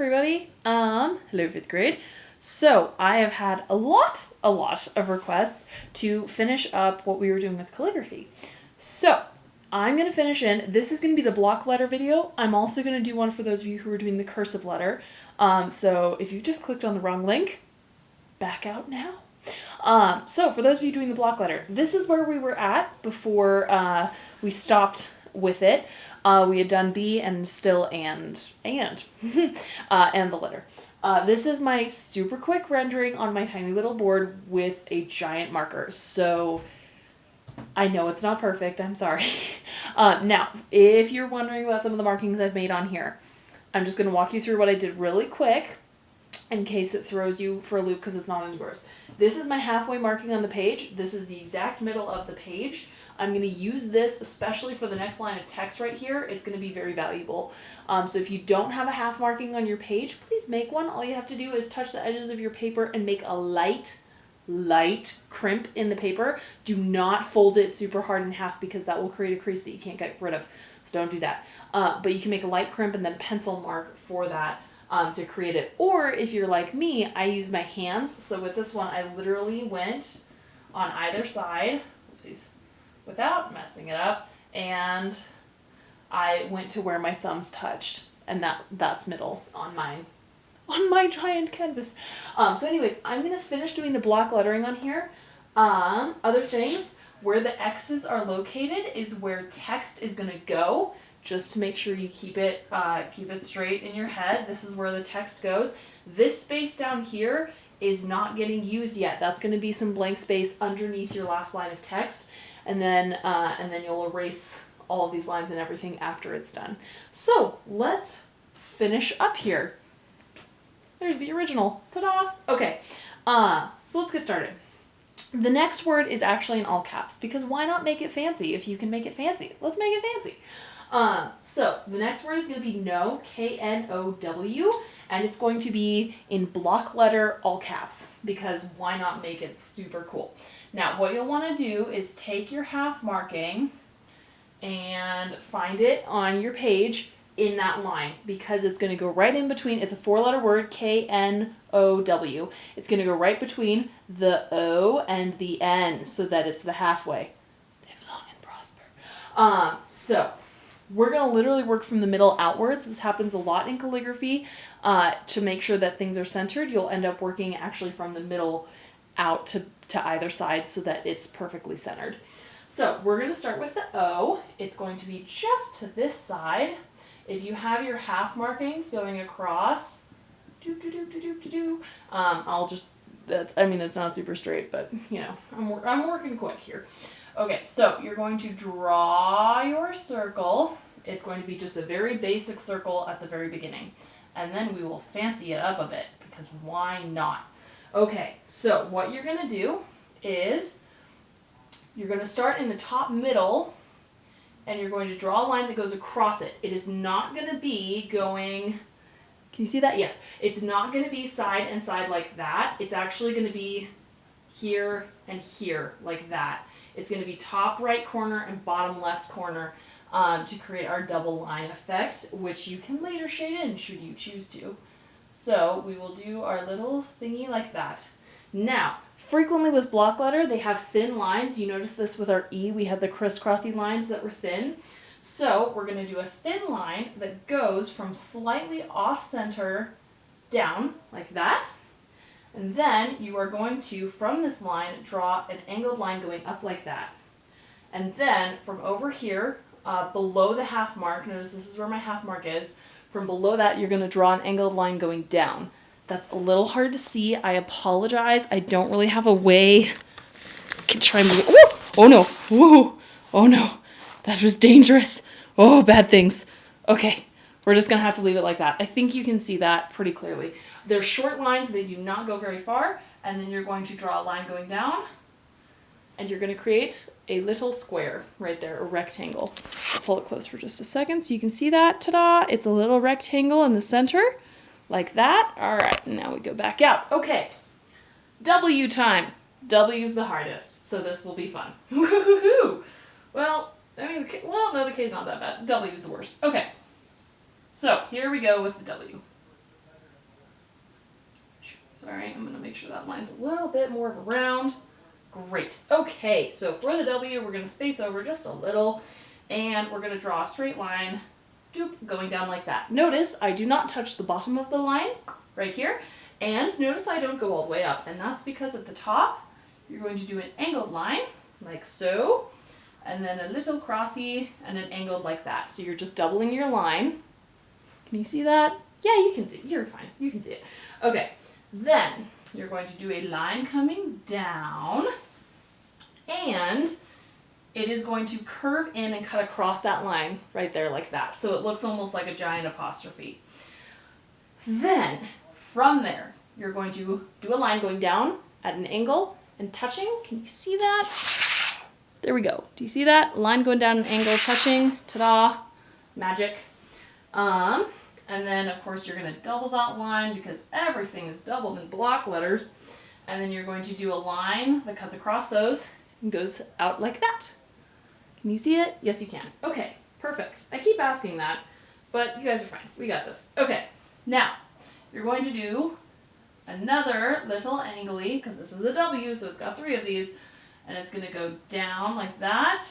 everybody. Hello 5th grade. So I have had a lot of requests to finish up what we were doing with calligraphy. So I'm going to finish in, this is going to be the block letter video. I'm also going to do one for those of you who are doing the cursive letter. So if you've just clicked on the wrong link, back out now. So for those of you doing the block letter, this is where we were at before we stopped with it. We had done B and still and the letter. This is my super quick rendering on my tiny little board with a giant marker. So I know it's not perfect. I'm sorry. Now, if you're wondering about some of the markings I've made on here, I'm just going to walk you through what I did really quick in case it throws you for a loop because it's not on yours. This is my halfway marking on the page. This is the exact middle of the page. I'm going to use this especially for the next line of text right here. It's going to be very valuable. So if you don't have a half marking on your page, please make one. All you have to do is touch the edges of your paper and make a light crimp in the paper. Do not fold it super hard in half because that will create a crease that you can't get rid of. So don't do that. But you can make a light crimp and then pencil mark for that to create it. Or if you're like me, I use my hands. So with this one, I literally went on either side. Oopsies. Without messing it up, and I went to where my thumbs touched, and that's middle on my giant canvas. So anyways, I'm gonna finish doing the block lettering on here. Other things, where the X's are located is where text is gonna go, just to make sure you keep it straight in your head. This is where the text goes. This space down here is not getting used yet. That's gonna be some blank space underneath your last line of text. And then you'll erase all of these lines and everything after it's done. So let's finish up here. There's the original. Ta-da! Okay, so let's get started. The next word is actually in all caps because why not make it fancy if you can make it fancy? Let's make it fancy. So the next word is going to be know, K-N-O-W, and it's going to be in block letter all caps because why not make it super cool? Now, what you'll want to do is take your half marking and find it on your page in that line because it's going to go right in between. It's a 4-letter word, K-N-O-W. It's going to go right between the O and the N so that it's the halfway. Live long and prosper. So we're going to literally work from the middle outwards. This happens a lot in calligraphy. To make sure that things are centered, you'll end up working actually from the middle out to either side so that it's perfectly centered. So we're going to start with the O. It's going to be just to this side. If you have your half markings going across, it's not super straight, but you know, I'm working quick here. Okay, so you're going to draw your circle. It's going to be just a very basic circle at the very beginning. And then we will fancy it up a bit because why not? Okay, so what you're going to do is you're going to start in the top middle and you're going to draw a line that goes across it. It is not going to be going, can you see that? Yes. It's not going to be side and side like that. It's actually going to be here and here like that. It's going to be top right corner and bottom left corner to create our double line effect, which you can later shade in should you choose to. So we will do our little thingy like that. Now, frequently with block letter, they have thin lines. You notice this with our E. We had the crisscrossy lines that were thin. So we're going to do a thin line that goes from slightly off center down like that. And then you are going to, from this line, draw an angled line going up like that. And then from over here, below the half mark, notice this is where my half mark is, from below that, you're going to draw an angled line going down. That's a little hard to see. I apologize. I don't really have a way. I can try and move it. Oh no. Whoa. Oh no. That was dangerous. Oh, bad things. Okay. We're just going to have to leave it like that. I think you can see that pretty clearly. They're short lines. They do not go very far. And then you're going to draw a line going down. And you're going to create a little square right there, a rectangle. I'll pull it close for just a second so you can see that. Ta-da! It's a little rectangle in the center, like that. All right, now we go back out. Okay, W time. W is the hardest, so this will be fun. Woo-hoo-hoo-hoo! Well, no, the K is not that bad. W is the worst. Okay, so here we go with the W. Sorry, I'm going to make sure that line's a little bit more of a round. Great. Okay, so for the W, we're going to space over just a little, and we're going to draw a straight line, doop, going down like that. Notice I do not touch the bottom of the line right here, and notice I don't go all the way up, and that's because at the top, you're going to do an angled line, like so, and then a little crossy, and an angled like that. So you're just doubling your line. Can you see that? Yeah, you can see it. You're fine. You can see it. Okay, then you're going to do a line coming down, and it is going to curve in and cut across that line right there like that. So it looks almost like a giant apostrophe. Then, from there, you're going to do a line going down at an angle and touching. Can you see that? There we go. Do you see that? Line going down an angle, touching. Ta-da. Magic. And then, of course, you're going to double that line because everything is doubled in block letters. And then you're going to do a line that cuts across those and goes out like that. Can you see it? Yes, you can. Okay, perfect. I keep asking that, but you guys are fine. We got this. Okay, now you're going to do another little angly, because this is a W, so it's got 3 of these, and it's going to go down like that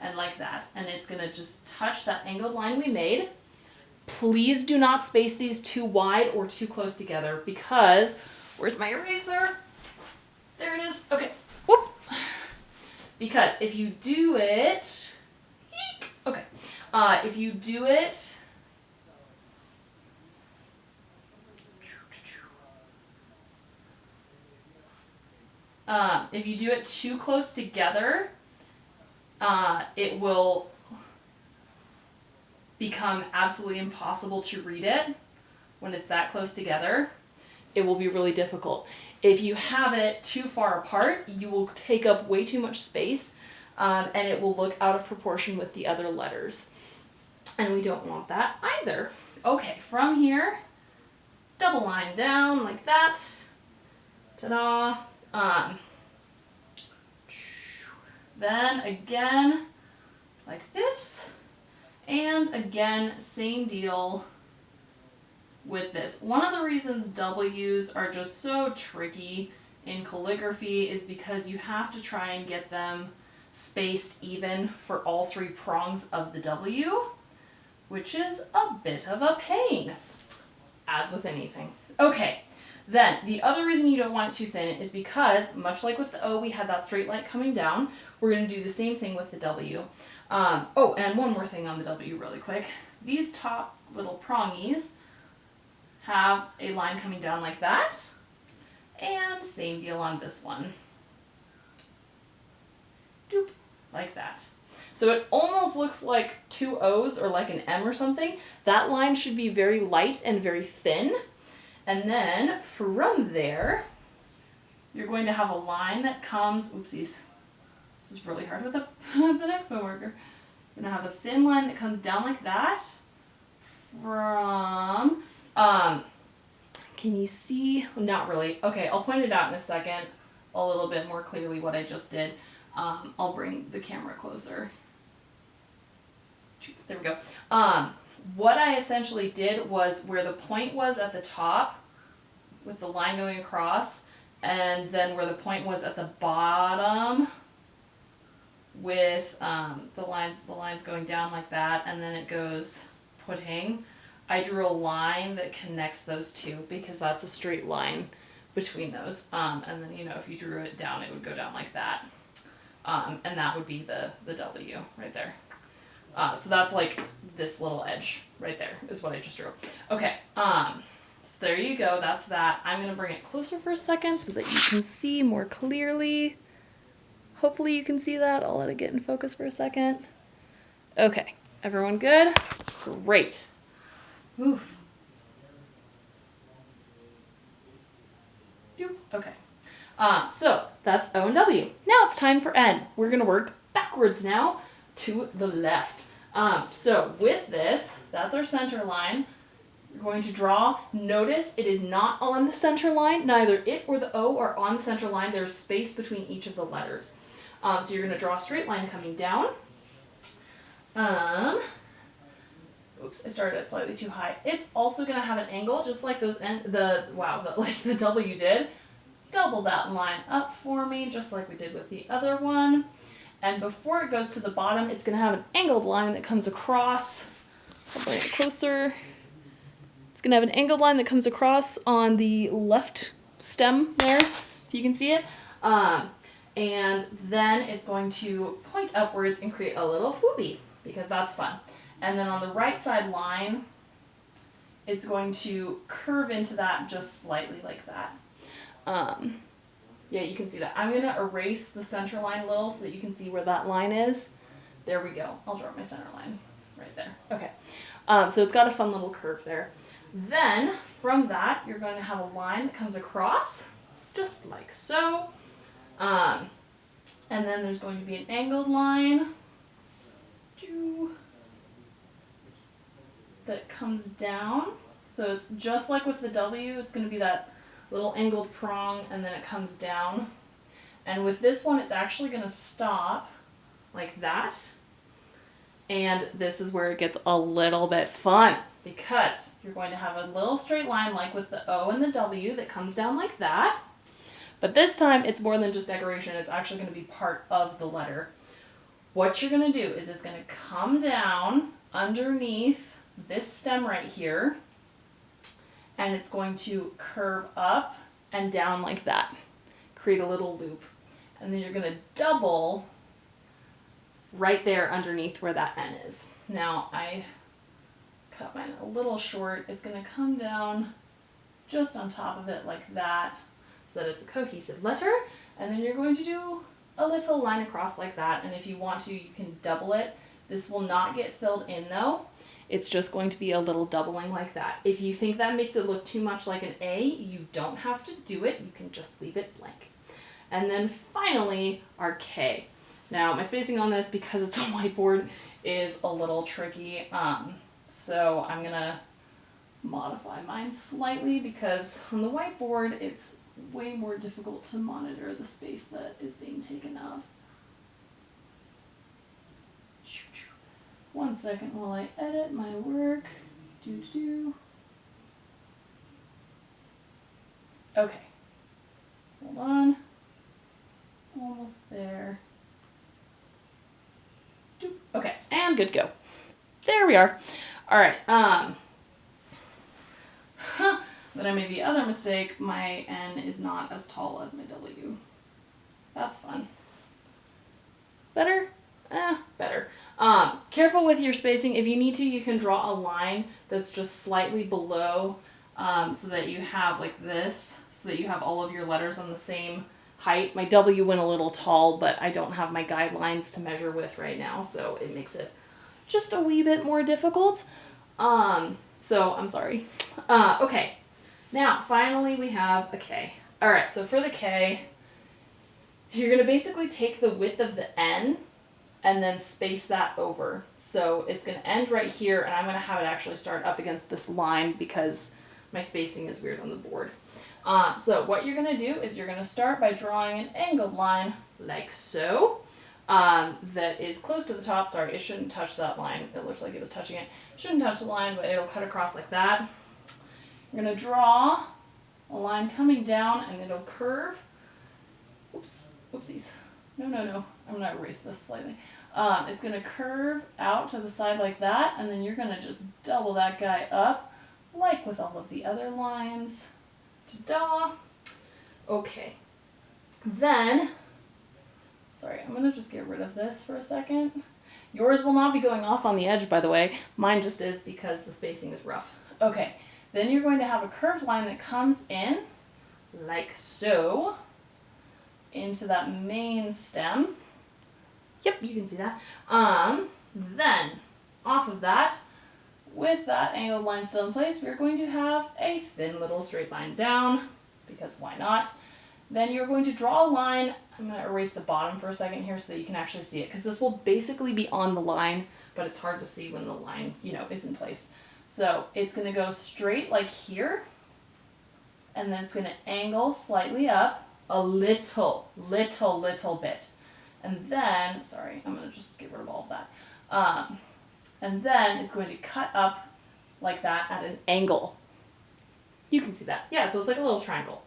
and like that. And it's going to just touch that angled line we made. Please do not space these too wide or too close together because, where's my eraser? There it is. Okay. Whoop. Because if you do it, okay, if you do it, if you do it too close together, it will become absolutely impossible to read it when it's that close together. It will be really difficult. If you have it too far apart, you will take up way too much space, and it will look out of proportion with the other letters. And we don't want that either. Okay, from here, double line down like that. Ta-da. Then again, like this. And again, same deal with this. One of the reasons W's are just so tricky in calligraphy is because you have to try and get them spaced even for all 3 prongs of the W, which is a bit of a pain, as with anything. Okay, then the other reason you don't want it too thin is because, much like with the O, we had that straight line coming down. We're going to do the same thing with the W. Oh, and one more thing on the W really quick. These top little prongies have a line coming down like that, and same deal on this one. Doop, like that. So it almost looks like 2 O's or like an M or something. That line should be very light and very thin. And then from there, you're going to have a line that comes, oopsies, this is really hard with the Expo marker. You're going to have a thin line that comes down like that from, can you see? Not really. Okay, I'll point it out in a second a little bit more clearly what I just did. I'll bring the camera closer. There we go. What I essentially did was where the point was at the top with the line going across, and then where the point was at the bottom with the lines going down like that, and then it goes putting. I drew a line that connects those two because that's a straight line between those. And then, you know, if you drew it down, it would go down like that. And that would be the W right there. So that's like this little edge right there is what I just drew. Okay, so there you go, that's that. I'm gonna bring it closer for a second so that you can see more clearly. Hopefully you can see that. I'll let it get in focus for a second. Okay, everyone good? Great. Oof. Okay. So that's O and W. Now it's time for N. We're gonna work backwards now to the left. So with this, that's our center line. We're going to draw. Notice it is not on the center line. Neither it or the O are on the center line. There's space between each of the letters. So you're going to draw a straight line coming down. Oops, I started it slightly too high. It's also going to have an angle, just like those like the W did. Double that line up for me, just like we did with the other one. And before it goes to the bottom, it's going to have an angled line that comes across. I'll bring it closer. It's going to have an angled line that comes across on the left stem there, if you can see it. And then it's going to point upwards and create a little foobie, because that's fun. And then on the right side line, it's going to curve into that just slightly like that. Yeah, you can see that. I'm going to erase the center line a little so that you can see where that line is. There we go. I'll draw my center line right there. Okay. So it's got a fun little curve there. Then, from that, you're going to have a line that comes across, just like so. And then there's going to be an angled line that comes down. So it's just like with the W, it's going to be that little angled prong, and then it comes down. And with this one, it's actually going to stop like that. And this is where it gets a little bit fun, because you're going to have a little straight line like with the O and the W that comes down like that. But this time, it's more than just decoration. It's actually going to be part of the letter. What you're going to do is it's going to come down underneath this stem right here, and it's going to curve up and down like that. Create a little loop. And then you're going to double right there underneath where that N is. Now, I cut mine a little short. It's going to come down just on top of it like that, so that it's a cohesive letter. And then you're going to do a little line across like that. And if you want to, you can double it. This will not get filled in though. It's just going to be a little doubling like that. If you think that makes it look too much like an A, you don't have to do it. You can just leave it blank. And then finally, our K. Now, my spacing on this, because it's a whiteboard, is a little tricky. So I'm going to modify mine slightly, because on the whiteboard, it's way more difficult to monitor the space that is being taken up. 1 second while I edit my work. Okay. Hold on. Almost there. Okay, and good to go. There we are. All right. Then I made the other mistake. My N is not as tall as my W. That's fun. Better? Better. Careful with your spacing. If you need to, you can draw a line that's just slightly below, so that you have like this, so that you have all of your letters on the same height. My W went a little tall, but I don't have my guidelines to measure with right now, so it makes it just a wee bit more difficult. So I'm sorry. Okay. Now, finally, we have a K. All right, so for the K, you're going to basically take the width of the N and then space that over. So it's going to end right here, and I'm going to have it actually start up against this line because my spacing is weird on the board. So what you're going to do is you're going to start by drawing an angled line like so, that is close to the top. Sorry, it shouldn't touch that line. It looks like it was touching it. Shouldn't touch the line, but it'll cut across like that. You're going to draw a line coming down, and it'll curve. Oops, oopsies. No. I'm going to erase this slightly. It's going to curve out to the side like that, and then you're going to just double that guy up, like with all of the other lines. Ta-da! Okay. Then, sorry, I'm going to just get rid of this for a second. Yours will not be going off on the edge, by the way. Mine just is because the spacing is rough. Okay. Then you're going to have a curved line that comes in, like so, into that main stem. Yep, you can see that. Then, off of that, with that angled line still in place, we're going to have a thin little straight line down, because why not? Then you're going to draw a line. I'm going to erase the bottom for a second here so that you can actually see it, because this will basically be on the line, but it's hard to see when the line, is in place. So it's going to go straight like here, and then it's going to angle slightly up a little bit. And then, sorry, I'm going to just get rid of all of that. And then it's going to cut up like that at an angle. You can see that. Yeah, so it's like a little triangle.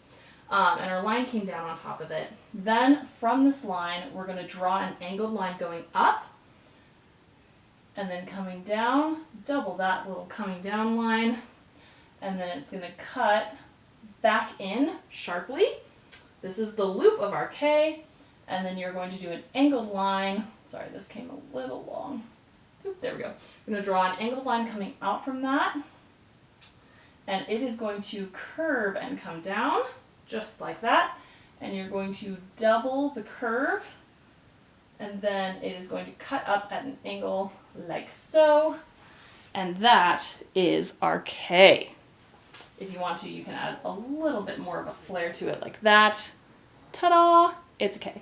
And our line came down on top of it. Then from this line, we're going to draw an angled line going up and then coming down, double that little coming down line, and then it's going to cut back in sharply. This is the loop of our K, and then you're going to do an angled line. Sorry, this came a little long. Oop, there we go. We're going to draw an angled line coming out from that, and it is going to curve and come down just like that, and you're going to double the curve, and then it is going to cut up at an angle like so, and that is our K. If you want to, you can add a little bit more of a flair to it like that. Ta-da! It's a K.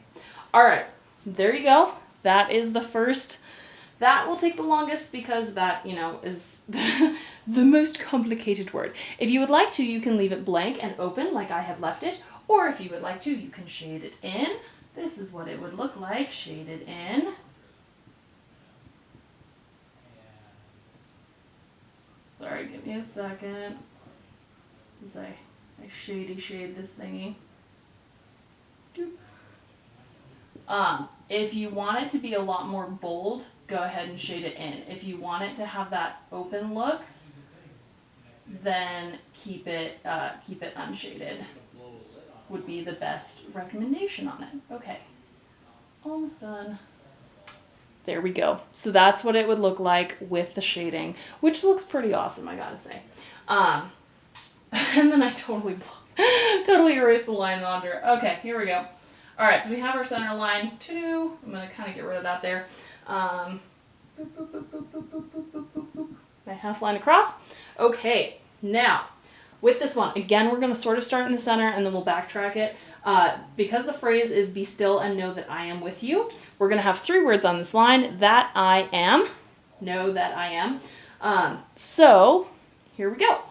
All right, there you go. That is the first. That will take the longest because that, you know, is the most complicated word. If you would like to, you can leave it blank and open like I have left it, or if you would like to, you can shade it in. This is what it would look like, shaded in. Sorry, give me a second. As I shade this thingy. If you want it to be a lot more bold, go ahead and shade it in. If you want it to have that open look, then keep it unshaded. Would be the best recommendation on it. Okay, almost done. There we go. So that's what it would look like with the shading, which looks pretty awesome, I gotta say. And then I totally erased the line under. Okay, here we go. All right, so we have our center line. I'm gonna kind of get rid of that there. Boop, boop, boop, boop, boop, boop, boop, boop, boop, boop. My half line across. Okay, now with this one, again, we're gonna sort of start in the center and then we'll backtrack it. Because the phrase is be still and know that I am with you, we're gonna have 3 words on this line. That I am, know that I am. So here we go.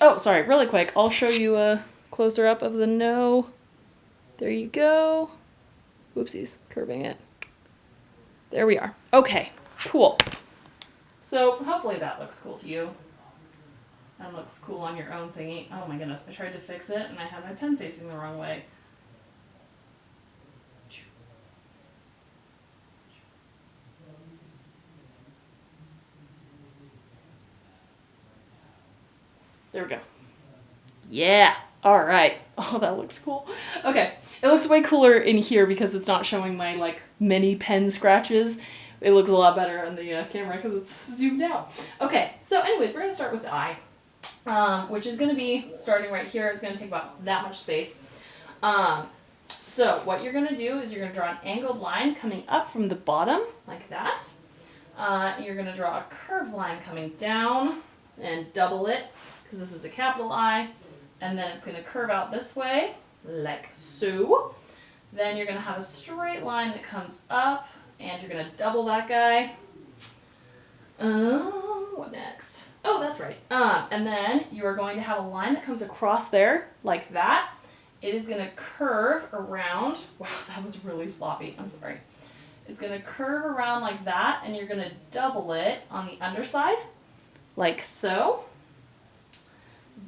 Oh, sorry, really quick. I'll show you a closer up of the no. There you go. Whoopsies, curving it. There we are. Okay, cool. So hopefully that looks cool to you. That looks cool on your own thingy. Oh my goodness, I tried to fix it and I had my pen facing the wrong way. There we go. Yeah. All right. Oh, that looks cool. Okay. It looks way cooler in here because it's not showing my like many pen scratches. It looks a lot better on the camera because it's zoomed out. Okay. So anyways, we're going to start with the I, which is going to be starting right here. It's going to take about that much space. So what you're going to do is you're going to draw an angled line coming up from the bottom like that. You're going to draw a curved line coming down and double it because this is a capital I. And then it's going to curve out this way, like so. Then you're going to have a straight line that comes up, and you're going to double that guy. What next? Oh, that's right. And then you are going to have a line that comes across there, like that. It is going to curve around. Wow, that was really sloppy. I'm sorry. It's going to curve around like that, and you're going to double it on the underside, like so.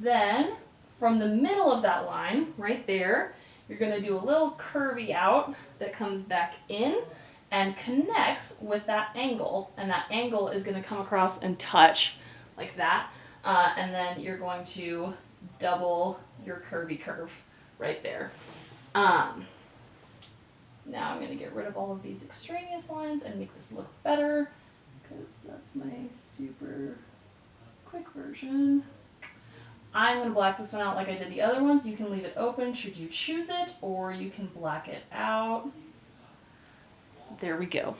Then from the middle of that line, right there, you're going to do a little curvy out that comes back in and connects with that angle. And that angle is going to come across and touch like that. And then you're going to double your curvy curve right there. Now I'm going to get rid of all of these extraneous lines and make this look better because that's my super quick version. I'm going to black this one out like I did the other ones. You can leave it open should you choose it, or you can black it out. There we go.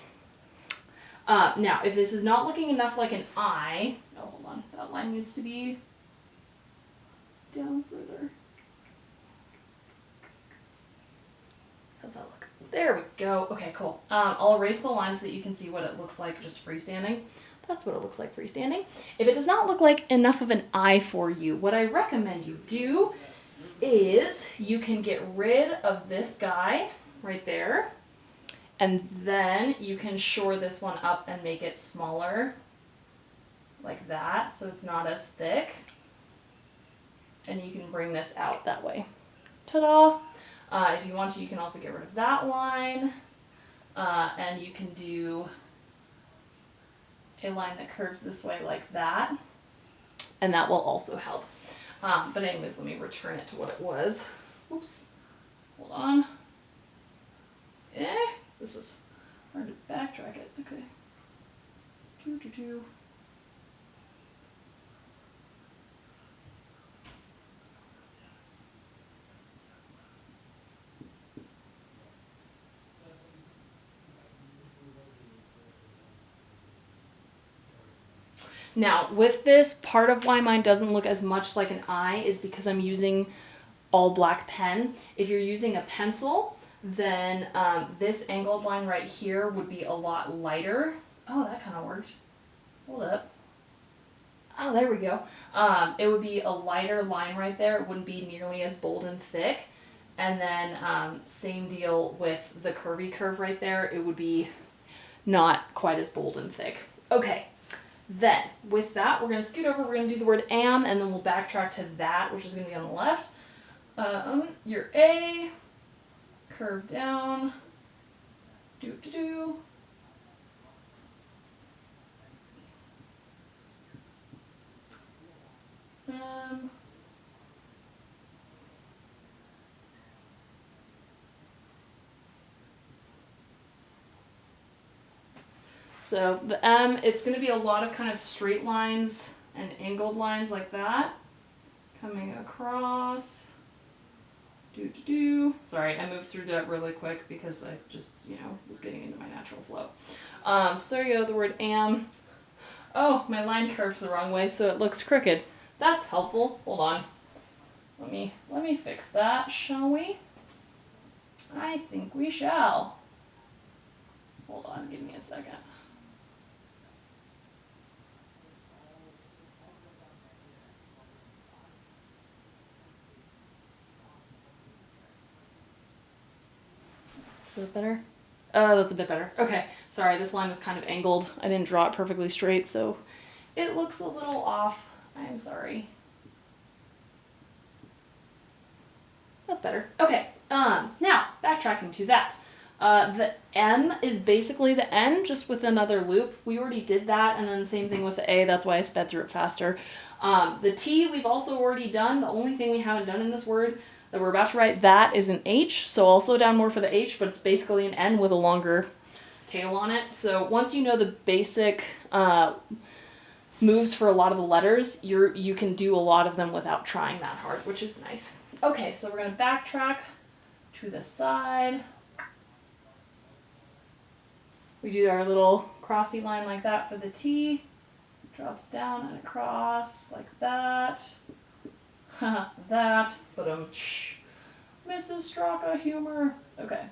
Now, if this is not looking enough like an I, oh, hold on, that line needs to be down further. How's that look? There we go. Okay, cool. I'll erase the line so that you can see what it looks like just freestanding. That's what it looks like freestanding. If it does not look like enough of an I for you, what I recommend you do is you can get rid of this guy right there, And then you can shore this one up and make it smaller, like that, so it's not as thick. And you can bring this out that way. Ta-da! If you want to, you can also get rid of that line. And you can do a line that curves this way like that. And that will also help. But anyways, let me return it to what it was. Oops. Hold on. This is hard to backtrack it. Okay. Now, with this, part of why mine doesn't look as much like an eye is because I'm using all black pen. If you're using a pencil, then this angled line right here would be a lot lighter. Oh, that kind of worked. Hold up. Oh, there we go. It would be a lighter line right there. It wouldn't be nearly as bold and thick. And then same deal with the curvy curve right there. It would be not quite as bold and thick. Okay. Then, with that, we're going to scoot over, we're going to do the word am, and then we'll backtrack to that, which is going to be on the left. Your A, curve down, do. So the M, it's going to be a lot of kind of straight lines and angled lines like that. Coming across. Sorry, I moved through that really quick because I just, was getting into my natural flow. So there you go, the word am. Oh, my line curved the wrong way, so it looks crooked. That's helpful. Hold on. Let me fix that, shall we? I think we shall. Hold on, give me a second. Is that better? Oh, that's a bit better. Okay, sorry, this line was kind of angled. I didn't draw it perfectly straight, so it looks a little off. I'm sorry. That's better. Okay, now, backtracking to that. The M is basically the N, just with another loop. We already did that, and then same thing with the A. That's why I sped through it faster. The T we've also already done. The only thing we haven't done in this word that we're about to write, that is an H, so I'll slow down more for the H, but it's basically an N with a longer tail on it. So once you know the basic moves for a lot of the letters, you can do a lot of them without trying that hard, which is nice. Okay, so we're going to backtrack to the side. We do our little crossy line like that for the T. Drops down and across like that. That. Mrs. Straka humor. Okay.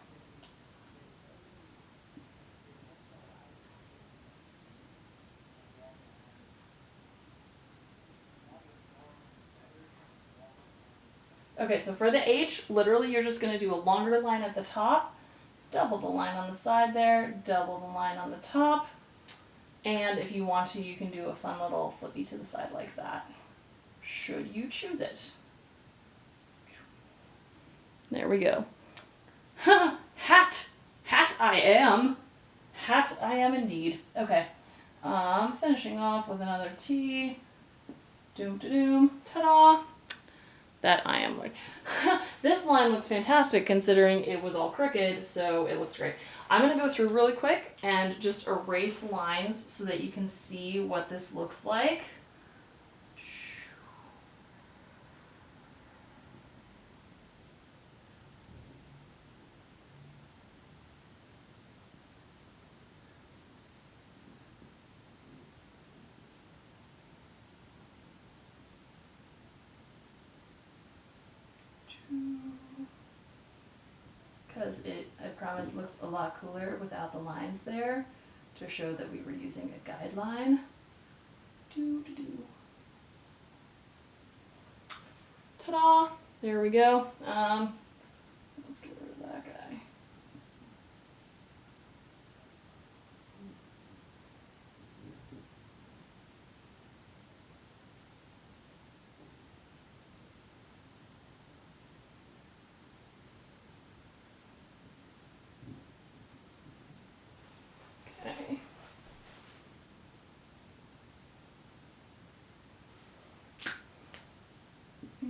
Okay, so for the H, literally you're just going to do a longer line at the top, double the line on the side there, double the line on the top, and if you want to, you can do a fun little flippy to the side like that, should you choose it. There we go. Hat! Hat I am! Hat I am indeed. Okay. Finishing off with another T. Ta-da! That I am like, this line looks fantastic considering it was all crooked, so it looks great. I'm going to go through really quick and just erase lines so that you can see what this looks like. Because I promise, looks a lot cooler without the lines there to show that we were using a guideline. Ta-da! There we go. Let's get rid of that guy.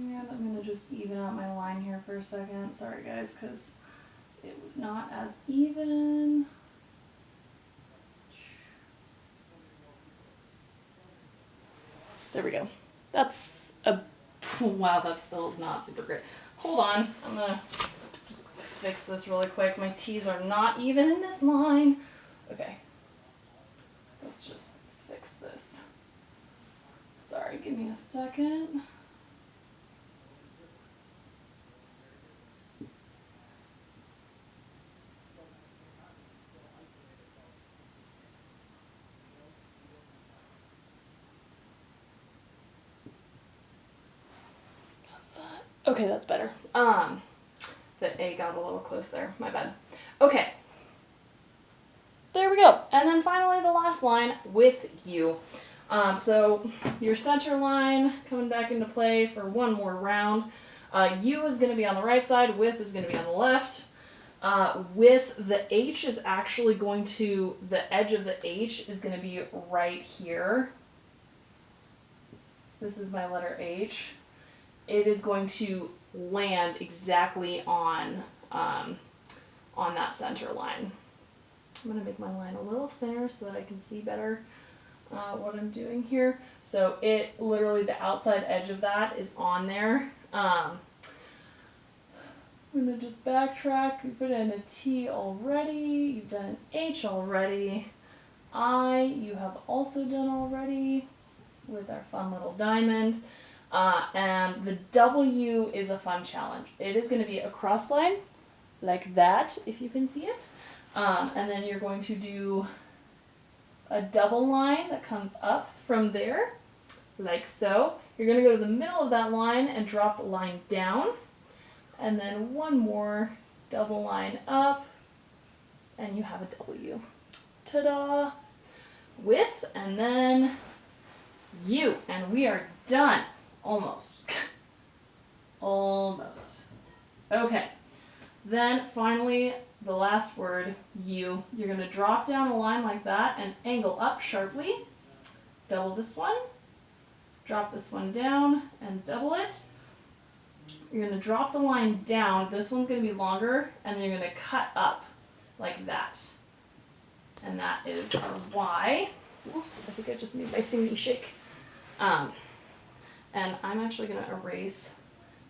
And I'm going to just even out my line here for a second. Sorry guys, because it was not as even. There we go. That's a, wow, that still is not super great. Hold on, I'm going to just fix this really quick. My T's are not even in this line. Okay, let's just fix this. Sorry, give me a second. Okay, that's better. The A got a little close there. My bad. Okay. There we go. And then finally the last line with U. So your center line coming back into play for one more round. U is going to be on the right side. With is going to be on the left. With the H is actually going to, the edge of the H is going to be right here. This is my letter H. It is going to land exactly on that center line. I'm going to make my line a little thinner so that I can see better what I'm doing here. So it literally, the outside edge of that is on there. I'm going to just backtrack. You put in a T already. You've done an H already. I, you have also done already with our fun little diamond. And the W is a fun challenge. It is going to be a cross line like that, if you can see it. And then you're going to do a double line that comes up from there, like so. You're going to go to the middle of that line and drop the line down. And then one more double line up, and you have a W. Ta-da! With, and then U. And we are done. Almost. Almost. Okay. Then finally, the last word, U. You're going to drop down a line like that and angle up sharply. Double this one. Drop this one down and double it. You're going to drop the line down. This one's going to be longer, and then you're going to cut up like that. And that is our Y. Whoops, I think I just made my thingy shake. And I'm actually going to erase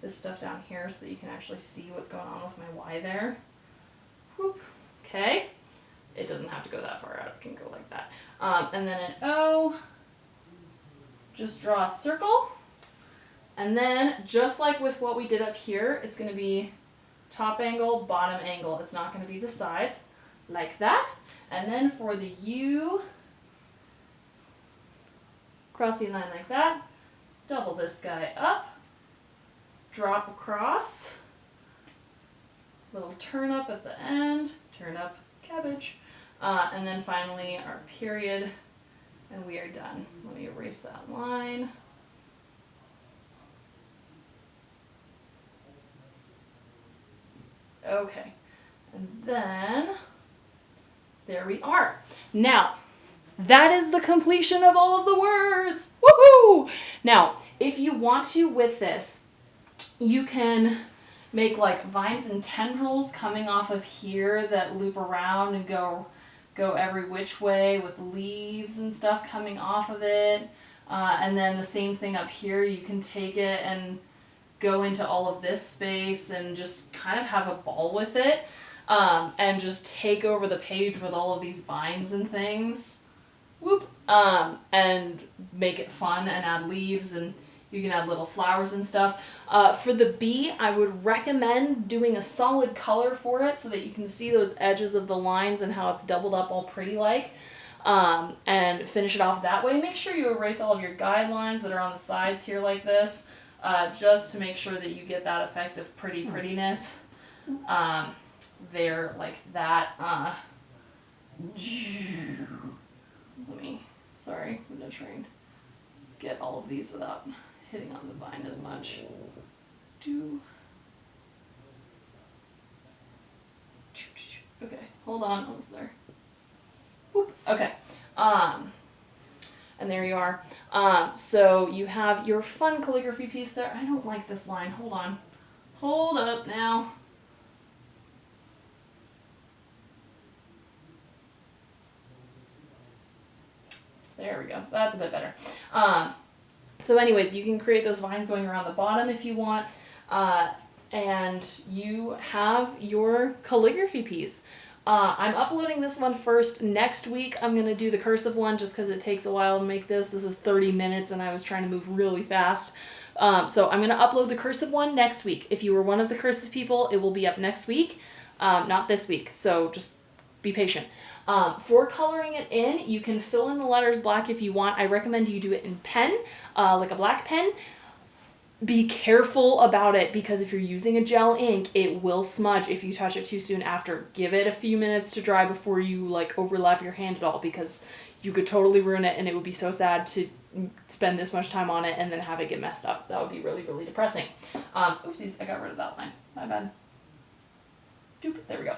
this stuff down here so that you can actually see what's going on with my Y there. Whoop. Okay. It doesn't have to go that far out. It can go like that. And then an O. Just draw a circle. And then, just like with what we did up here, it's going to be top angle, bottom angle. It's not going to be the sides, like that. And then for the U, crossing line like that. Double this guy up, drop across, little turn up at the end, turn up cabbage, and then finally our period, and we are done. Let me erase that line. Okay, and then there we are. Now, that is the completion of all of the words. Woohoo! Now, if you want to with this, you can make like vines and tendrils coming off of here that loop around and go every which way with leaves and stuff coming off of it. And then the same thing up here, you can take it and go into all of this space and just kind of have a ball with it. And just take over the page with all of these vines and things. Whoop, and make it fun and add leaves, and you can add little flowers and stuff. For the B, I would recommend doing a solid color for it so that you can see those edges of the lines and how it's doubled up all pretty like, and finish it off that way. Make sure you erase all of your guidelines that are on the sides here like this, just to make sure that you get that effect of prettiness there like that. Sorry, I'm going to try and get all of these without hitting on the vine as much. Okay, hold on, almost there. Whoop, okay. And there you are. So you have your fun calligraphy piece there. I don't like this line. Hold on. Hold up now. There we go. That's a bit better. So anyways, you can create those vines going around the bottom if you want. And you have your calligraphy piece. I'm uploading this one first. Next week, I'm going to do the cursive one just because it takes a while to make this. This is 30 minutes and I was trying to move really fast. So I'm going to upload the cursive one next week. If you were one of the cursive people, it will be up next week, not this week. So just be patient. For coloring it in, you can fill in the letters black if you want. I recommend you do it in pen, like a black pen. Be careful about it because if you're using a gel ink, it will smudge if you touch it too soon after. Give it a few minutes to dry before you like overlap your hand at all because you could totally ruin it and it would be so sad to spend this much time on it and then have it get messed up. That would be really, really depressing. Oopsies, I got rid of that line. My bad. Doop, there we go.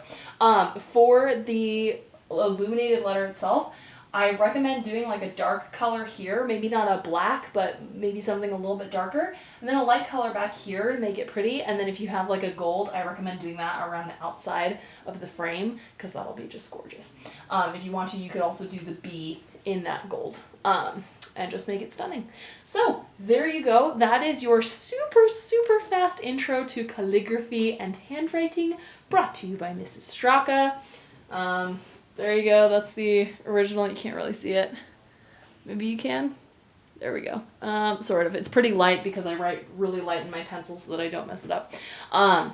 For the illuminated letter itself, I recommend doing like a dark color here, maybe not a black, but maybe something a little bit darker, and then a light color back here to make it pretty, and then if you have like a gold, I recommend doing that around the outside of the frame, because that'll be just gorgeous. If you want to, you could also do the B in that gold, and just make it stunning. So, there you go. That is your super, super fast intro to calligraphy and handwriting, brought to you by Mrs. Straka. There you go. That's the original. You can't really see it. Maybe you can. There we go. Sort of. It's pretty light because I write really light in my pencil so that I don't mess it up. I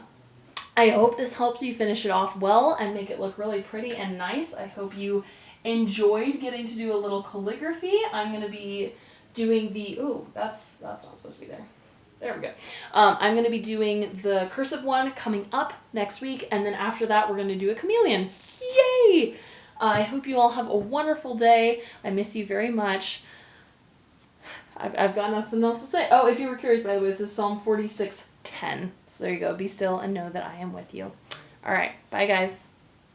hope this helps you finish it off well and make it look really pretty and nice. I hope you enjoyed getting to do a little calligraphy. I'm going to be doing the... Ooh, that's not supposed to be there. There we go. I'm going to be doing the cursive one coming up next week, and then after that we're going to do a chameleon. Yay! I hope you all have a wonderful day. I miss you very much. I've got nothing else to say. Oh, if you were curious, by the way, this is Psalm 46:10. So there you go. Be still and know that I am with you. All right. Bye, guys.